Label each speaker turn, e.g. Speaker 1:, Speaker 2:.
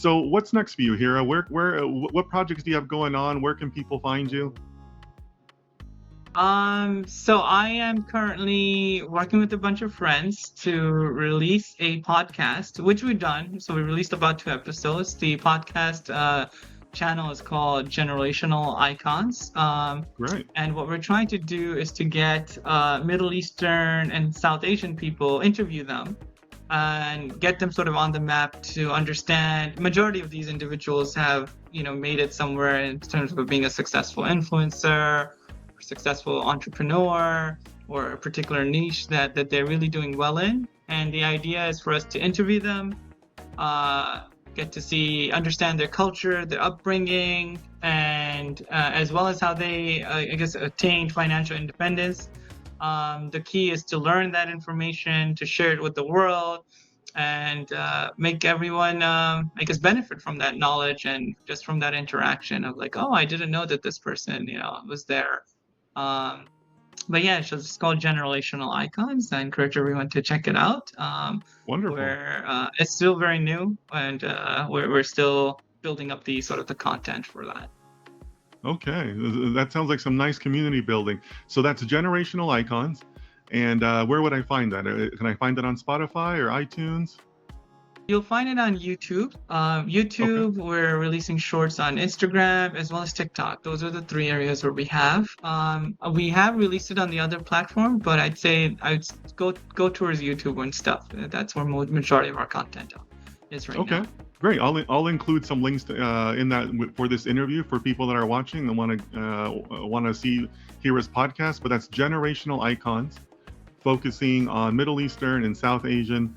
Speaker 1: So what's next for you, Hira? What projects do you have going on? Where can people find you?
Speaker 2: So I am currently working with a bunch of friends to release a podcast, which we've done. So we released about 2 episodes. The podcast channel is called Generational Icons.
Speaker 1: Great.
Speaker 2: And what we're trying to do is to get Middle Eastern and South Asian people, interview them, and get them sort of on the map to understand. Majority of these individuals have, made it somewhere in terms of being a successful influencer, successful entrepreneur, or a particular niche that they're really doing well in. And the idea is for us to interview them, get to see, understand their culture, their upbringing, and as well as how they, I guess, attained financial independence. The key is to learn that information, to share it with the world, and make everyone, I guess, benefit from that knowledge and just from that interaction of like, oh, I didn't know that this person, was there. Um, but yeah, so it's called Generational Icons. I encourage everyone to check it out.
Speaker 1: Wonderful.
Speaker 2: Where it's still very new, and we're still building up the sort of the content for that.
Speaker 1: Okay, that sounds like some nice community building. So that's Generational Icons. And where would I find that? Can I find it on Spotify or iTunes?
Speaker 2: You'll find it on YouTube.
Speaker 1: Okay.
Speaker 2: YouTube, we're releasing shorts on Instagram as well as TikTok. Those are the 3 areas where we have. We have released it on the other platform, but I'd say I'd go towards YouTube and stuff. That's where majority of our content is right
Speaker 1: Okay.
Speaker 2: now.
Speaker 1: Great. I'll include some links in that for this interview for people that are watching and want to see Hira's podcast. But that's Generational Icons, focusing on Middle Eastern and South Asian